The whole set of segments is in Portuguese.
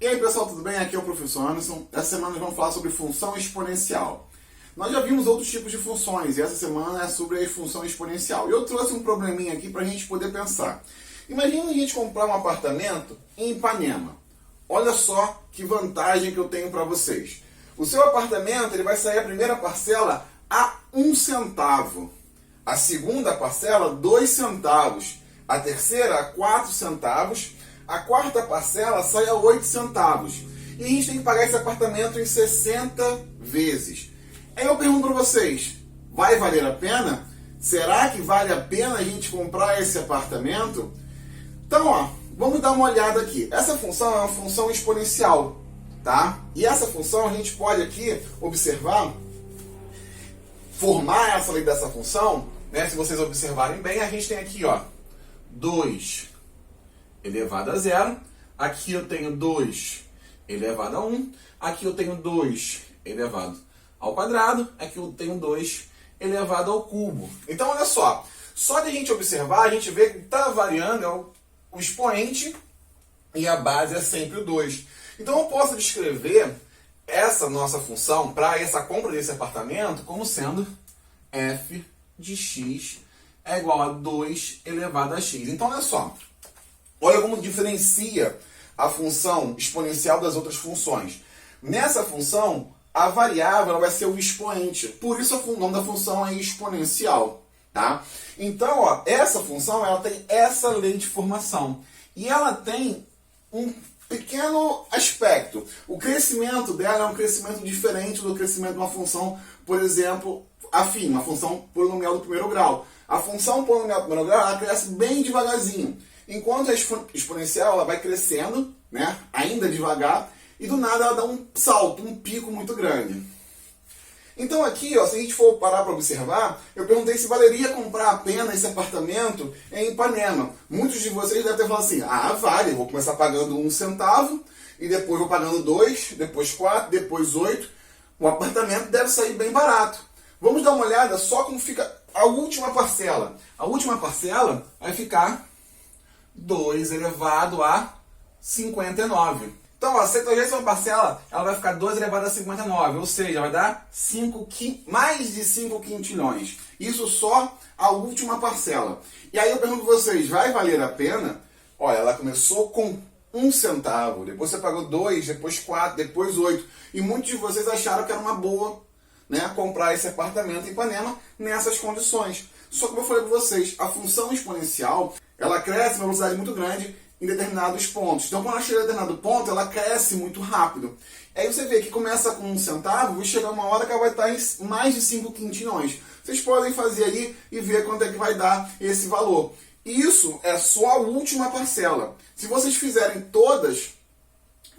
E aí pessoal, tudo bem? Aqui é o professor Anderson. Essa semana nós vamos falar sobre função exponencial. Nós já vimos outros tipos de funções e essa semana é sobre a função exponencial. E eu trouxe um probleminha aqui para a gente poder pensar. Imagina a gente comprar um apartamento em Ipanema. Olha só que vantagem que eu tenho para vocês. O seu apartamento ele vai sair a primeira parcela a 1 centavo. A segunda parcela, 2 centavos. A terceira, a 4 centavos. A quarta parcela sai a 8 centavos. E a gente tem que pagar esse apartamento em 60 vezes. Aí eu pergunto para vocês, vai valer a pena? Será que vale a pena a gente comprar esse apartamento? Então, ó, vamos dar uma olhada aqui. Essa função é uma função exponencial, tá? E essa função a gente pode aqui observar, formar essa lei dessa função, né? Se vocês observarem bem, a gente tem aqui, ó, 2 elevado a 0. Aqui eu tenho 2 elevado a 1. Aqui eu tenho 2 elevado ao quadrado. Aqui eu tenho 2 elevado ao cubo. Então, olha só. Só de a gente observar, a gente vê que está variando é o expoente e a base é sempre o 2. Então, eu posso descrever essa nossa função para essa compra desse apartamento como sendo f de x é igual a 2 elevado a x. Então, olha só. Olha como diferencia a função exponencial das outras funções. Nessa função, a variável ela vai ser o expoente. Por isso o nome da função é exponencial. Tá? Então, ó, essa função ela tem essa lei de formação. E ela tem um pequeno aspecto. O crescimento dela é um crescimento diferente do crescimento de uma função, por exemplo, afim, uma função polinomial do primeiro grau. A função polinomial do primeiro grau ela cresce bem devagarzinho. Enquanto a exponencial ela vai crescendo, né, ainda devagar, e do nada ela dá um salto, um pico muito grande. Então aqui, ó, se a gente for parar para observar, eu perguntei se valeria comprar a pena esse apartamento em Ipanema. Muitos de vocês devem ter falado assim, ah, vale, eu vou começar pagando 1 centavo, e depois vou pagando 2, depois 4, depois 8. O apartamento deve sair bem barato. Vamos dar uma olhada só como fica a última parcela. A última parcela vai ficar 2 elevado a 59. Então, a 70ª parcela ela vai ficar 2 elevado a 59, ou seja, vai dar mais de 5 quintilhões. Isso só a última parcela. E aí eu pergunto a vocês, vai valer a pena? Olha, ela começou com 1 centavo, depois você pagou 2, depois 4, depois 8. E muitos de vocês acharam que era uma boa, né, comprar esse apartamento em Ipanema nessas condições. Só que como eu falei para vocês, a função exponencial ela cresce uma velocidade muito grande em determinados pontos. Então, quando ela chega a determinado ponto, ela cresce muito rápido. Aí você vê que começa com 1 centavo e chega uma hora que ela vai estar em mais de 5 quintilhões. Vocês podem fazer aí e ver quanto é que vai dar esse valor. Isso é só a última parcela. Se vocês fizerem todas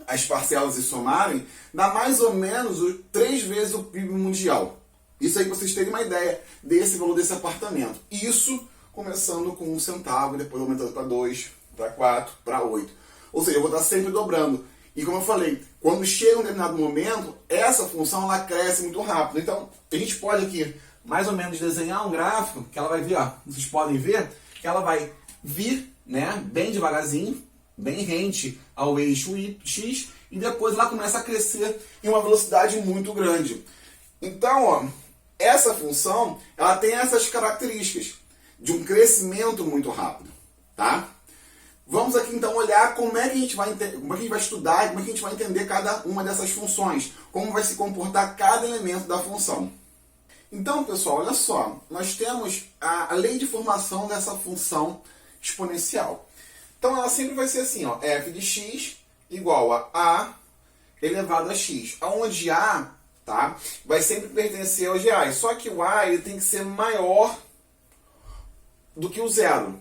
as parcelas e somarem, dá mais ou menos 3 vezes o PIB mundial. Isso aí para vocês terem uma ideia desse valor desse apartamento. Isso começando com 1 centavo, depois aumentando para 2, para 4, para 8. Ou seja, eu vou estar sempre dobrando. E como eu falei, quando chega um determinado momento, essa função ela cresce muito rápido. Então, a gente pode aqui mais ou menos desenhar um gráfico que ela vai vir, ó, vocês podem ver que ela vai vir, né, bem devagarzinho, bem rente ao eixo X, e depois ela começa a crescer em uma velocidade muito grande. Então, ó, essa função ela tem essas características de um crescimento muito rápido, tá? Vamos aqui então olhar como é que a gente vai como é que a gente vai estudar e como é que a gente vai entender cada uma dessas funções, como vai se comportar cada elemento da função. Então, pessoal, olha só, nós temos a lei de formação dessa função exponencial. Então, ela sempre vai ser assim, ó, f de x igual a elevado a x, onde a, tá, vai sempre pertencer aos reais, só que o a ele tem que ser maior do que o zero.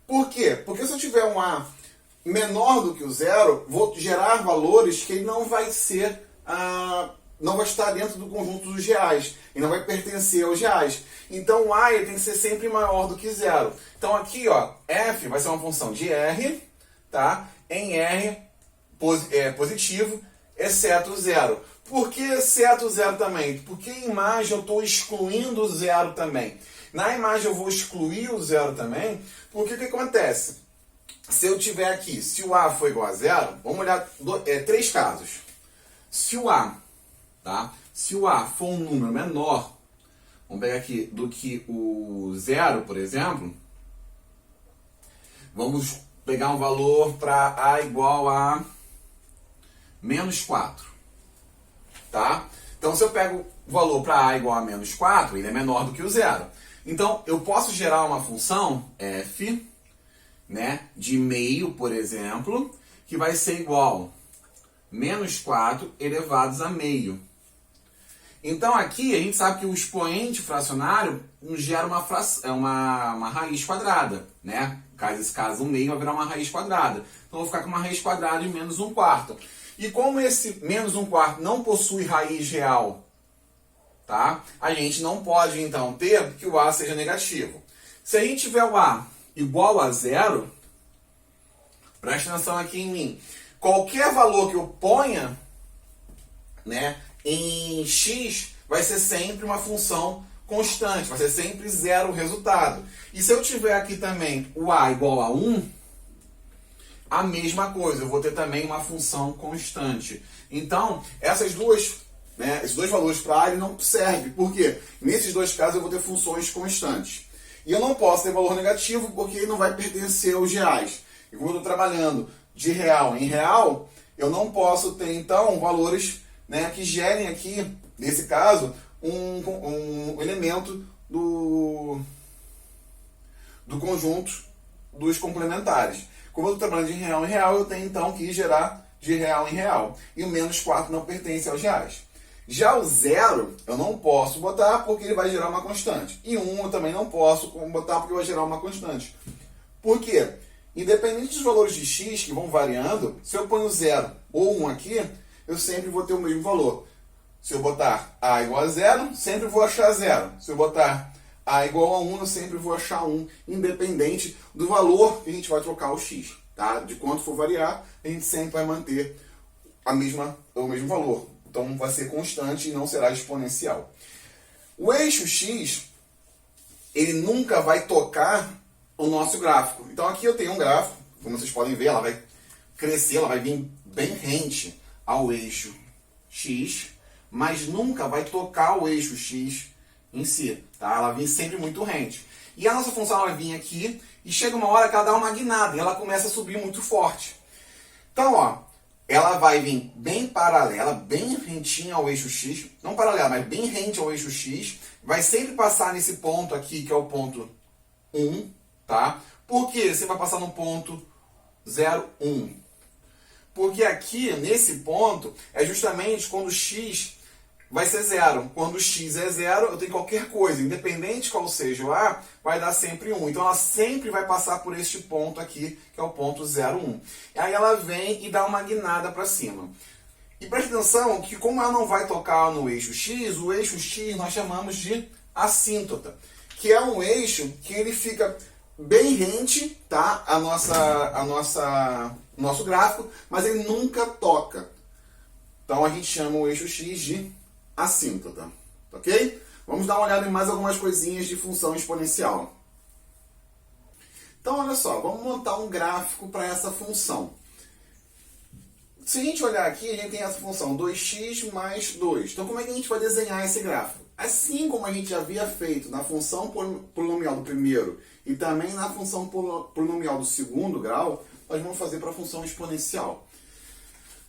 Por quê? Porque se eu tiver um a menor do que o zero, vou gerar valores que ele não vai ser, não vai estar dentro do conjunto dos reais, e não vai pertencer aos reais. Então o a ele tem que ser sempre maior do que zero. Então aqui, ó, f vai ser uma função de r, tá? Em r positivo, exceto zero. Por que exceto zero também? Porque em imagem eu estou excluindo o zero também. Na imagem eu vou excluir o zero também, porque o que acontece? se eu tiver aqui, se o A for igual a zero, vamos olhar três casos. Se o A, tá? Se o A for um número menor, vamos pegar aqui, do que o zero, por exemplo, vamos pegar um valor para A igual a menos 4, tá? Então, se eu pego o valor para A igual a menos 4, ele é menor do que o zero. Então, eu posso gerar uma função f, né, de meio, por exemplo, que vai ser igual a menos 4 elevados a meio. Então, aqui, a gente sabe que o expoente fracionário nos gera uma raiz quadrada, né? Nesse caso, o meio vai virar uma raiz quadrada. Então, eu vou ficar com uma raiz quadrada de menos 1/4. E como esse menos 1/4 não possui raiz real, tá? A gente não pode, então, ter que o A seja negativo. Se a gente tiver o A igual a zero, presta atenção aqui em mim. Qualquer valor que eu ponha, né, em x, vai ser sempre uma função constante, vai ser sempre zero o resultado. E se eu tiver aqui também o A igual a 1, a mesma coisa, eu vou ter também uma função constante. Então, esses dois valores para A ele não servem, porque nesses dois casos eu vou ter funções constantes. E eu não posso ter valor negativo porque ele não vai pertencer aos reais. E como eu estou trabalhando de real em real, eu não posso ter então valores, né, que gerem aqui, nesse caso, um elemento do conjunto dos complementares. Como eu estou trabalhando de real em real, eu tenho então que gerar de real em real. E o menos 4 não pertence aos reais. Já o zero, eu não posso botar porque ele vai gerar uma constante. E 1 eu também não posso botar porque vai gerar uma constante. Por quê? Independente dos valores de x que vão variando, se eu ponho 0 ou 1 aqui, eu sempre vou ter o mesmo valor. Se eu botar A igual a 0, sempre vou achar 0. Se eu botar A igual a 1, eu sempre vou achar 1, independente do valor que a gente vai trocar o x. Tá? De quanto for variar, a gente sempre vai manter o mesmo valor. Então, vai ser constante e não será exponencial. O eixo x, ele nunca vai tocar o nosso gráfico. Então, aqui eu tenho um gráfico, como vocês podem ver, ela vai crescer, ela vai vir bem rente ao eixo x, mas nunca vai tocar o eixo x em si. Tá? Ela vem sempre muito rente. E a nossa função vai vir aqui e chega uma hora que ela dá uma guinada e ela começa a subir muito forte. Então, ó, ela vai vir bem paralela, bem rentinha ao eixo x, não paralela, mas bem rente ao eixo x, vai sempre passar nesse ponto aqui, que é o ponto 1, tá? Por que você vai passar no ponto 0, 1? Porque aqui, nesse ponto, é justamente quando x vai ser 0. Quando x é 0, eu tenho qualquer coisa, independente qual seja o A, vai dar sempre 1. Então, ela sempre vai passar por este ponto aqui, que é o ponto 0, 1. E aí ela vem e dá uma guinada para cima. E preste atenção que como ela não vai tocar no eixo x, o eixo x nós chamamos de assíntota, que é um eixo que ele fica bem rente, tá? Nosso gráfico, mas ele nunca toca. Então, a gente chama o eixo x de assíntota, ok? Vamos dar uma olhada em mais algumas coisinhas de função exponencial. Então, olha só, vamos montar um gráfico para essa função. Se a gente olhar aqui, a gente tem essa função 2x mais 2. Então, como é que a gente vai desenhar esse gráfico? Assim como a gente havia feito na função polinomial do primeiro e também na função polinomial do segundo grau, nós vamos fazer para a função exponencial.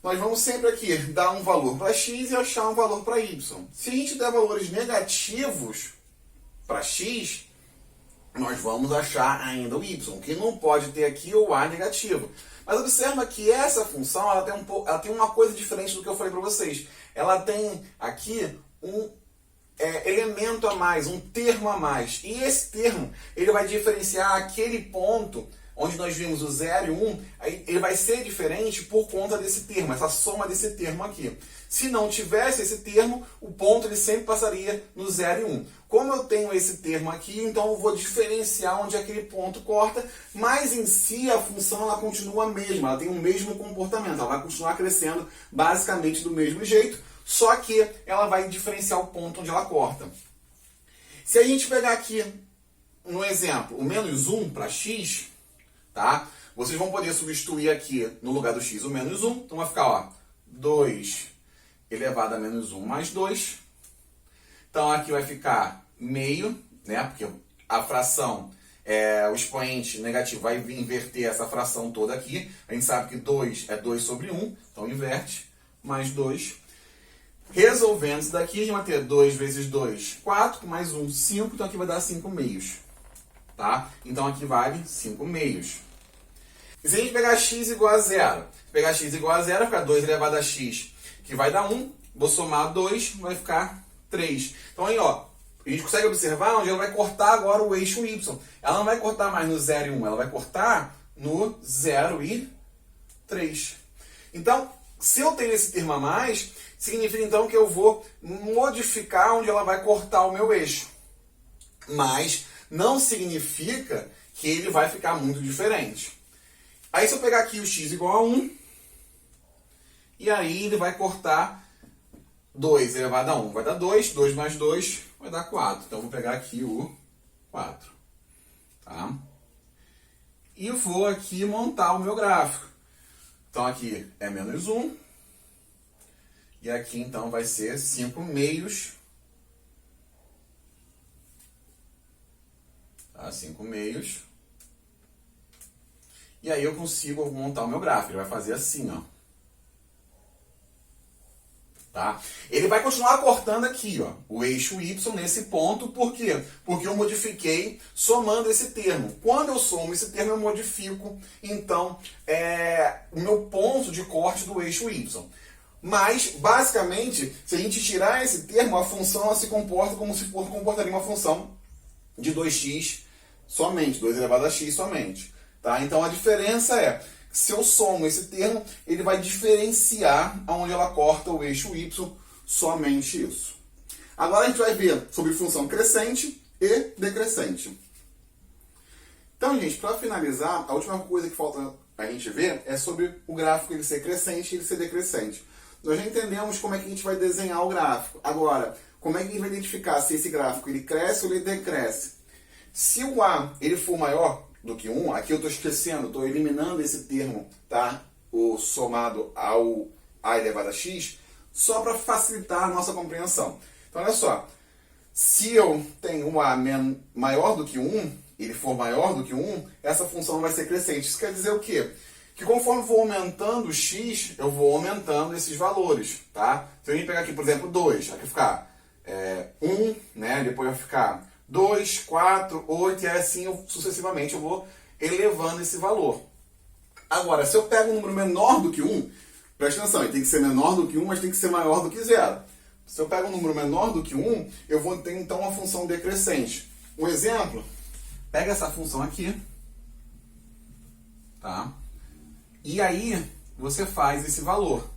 Nós vamos sempre aqui dar um valor para x e achar um valor para y. Se a gente der valores negativos para x, nós vamos achar ainda o y, que não pode ter aqui o a negativo. Mas observa que essa função ela tem uma coisa diferente do que eu falei para vocês. Ela tem aqui um elemento a mais, um termo a mais. E esse termo ele vai diferenciar aquele ponto onde nós vimos o 0 e 1, ele vai ser diferente por conta desse termo, essa soma desse termo aqui. Se não tivesse esse termo, o ponto ele sempre passaria no 0 e 1. Como eu tenho esse termo aqui, então eu vou diferenciar onde aquele ponto corta, mas em si a função ela continua a mesma, ela tem o mesmo comportamento, ela vai continuar crescendo basicamente do mesmo jeito, só que ela vai diferenciar o ponto onde ela corta. Se a gente pegar aqui, no exemplo, o menos 1 para x, tá? Vocês vão poder substituir aqui no lugar do x o menos 1. Então vai ficar, ó, 2 elevado a menos 1 mais 2. Então aqui vai ficar meio, né? Porque a fração, o expoente negativo vai inverter essa fração toda aqui. A gente sabe que 2 é 2 sobre 1, então inverte, mais 2. Resolvendo isso daqui, a gente vai ter 2 vezes 2, 4, mais 1, 5, então aqui vai dar 5 meios. Tá? Então aqui vale 5 meios. E se a gente pegar x igual a 0, pegar x igual a 0, vai ficar 2 elevado a x, que vai dar 1. Vou somar 2, vai ficar 3. Então aí, ó, a gente consegue observar onde ela vai cortar agora o eixo y. Ela não vai cortar mais no 0 e 1, ela vai cortar no 0 e 3. Então, se eu tenho esse termo a mais, significa então que eu vou modificar onde ela vai cortar o meu eixo. Mas não significa que ele vai ficar muito diferente. Aí se eu pegar aqui o x igual a 1, e aí ele vai cortar 2 elevado a 1. Vai dar 2, 2 mais 2 vai dar 4. Então eu vou pegar aqui o 4. Tá? E vou aqui montar o meu gráfico. Então aqui é menos 1. E aqui então vai ser 5 meios. Tá? 5 meios. E aí eu consigo montar o meu gráfico. Ele vai fazer assim, ó. Tá? Ele vai continuar cortando aqui, ó, o eixo y nesse ponto. Por quê? Porque eu modifiquei somando esse termo. Quando eu somo esse termo, eu modifico, então, o meu ponto de corte do eixo y. Mas, basicamente, se a gente tirar esse termo, a função ela se comporta como se comportaria uma função de 2x somente, 2 elevado a x somente. Tá? Então, a diferença é, se eu somo esse termo, ele vai diferenciar onde ela corta o eixo y, somente isso. Agora a gente vai ver sobre função crescente e decrescente. Então, gente, para finalizar, a última coisa que falta a gente ver é sobre o gráfico ele ser crescente e ele ser decrescente. Nós já entendemos como é que a gente vai desenhar o gráfico. Agora, como é que a gente vai identificar se esse gráfico ele cresce ou ele decresce? Se o A ele for maior do que 1, aqui eu estou esquecendo, estou eliminando esse termo, tá? O somado ao A elevado a x, só para facilitar a nossa compreensão. Então, olha só, se eu tenho um A maior do que 1, ele for maior do que 1, essa função vai ser crescente. Isso quer dizer o quê? Que conforme eu vou aumentando o x, eu vou aumentando esses valores, tá? Se a gente pegar aqui, por exemplo, 2, aqui vai ficar 1, né? Depois vai ficar 2, 4, 8, e assim sucessivamente eu vou elevando esse valor. Agora, se eu pego um número menor do que 1, presta atenção, ele tem que ser menor do que 1, mas tem que ser maior do que 0. Se eu pego um número menor do que 1, eu vou ter então uma função decrescente. Um exemplo, pega essa função aqui, tá? E aí você faz esse valor.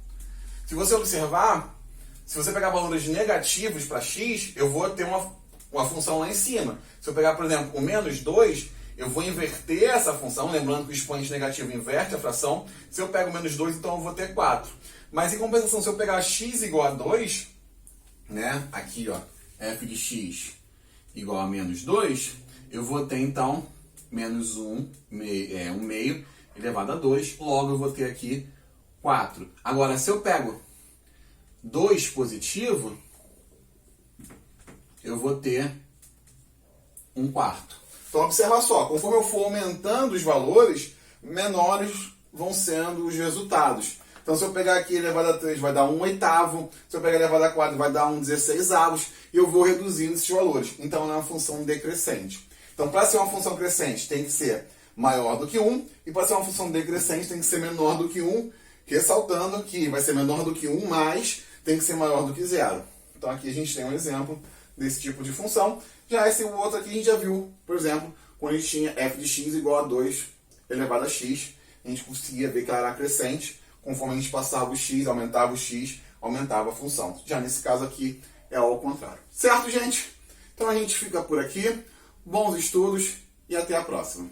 Se você observar, se você pegar valores negativos para x, eu vou ter uma função lá em cima. Se eu pegar, por exemplo, o menos 2, eu vou inverter essa função, lembrando que o expoente negativo inverte a fração. Se eu pego menos 2, então eu vou ter 4. Mas em compensação, se eu pegar x igual a 2, né, aqui, ó, f de x igual a menos 2, eu vou ter então menos 1 meio elevado a 2, logo eu vou ter aqui 4. Agora, se eu pego 2 positivo, eu vou ter 1/4. Então, observa só, conforme eu for aumentando os valores, menores vão sendo os resultados. Então, se eu pegar aqui elevado a 3, vai dar 1/8. Se eu pegar elevado a 4, vai dar 1/16. E eu vou reduzindo esses valores. Então, é uma função decrescente. Então, para ser uma função crescente, tem que ser maior do que 1. E para ser uma função decrescente, tem que ser menor do que 1. Ressaltando que vai ser menor do que 1, mas tem que ser maior do que 0. Então, aqui a gente tem um exemplo desse tipo de função. Já esse outro aqui a gente já viu, por exemplo, quando a gente tinha f de x igual a 2 elevado a x, a gente conseguia ver que ela era crescente. Conforme a gente passava o x, aumentava a função. Já nesse caso aqui é ao contrário. Certo, gente? Então a gente fica por aqui. Bons estudos e até a próxima.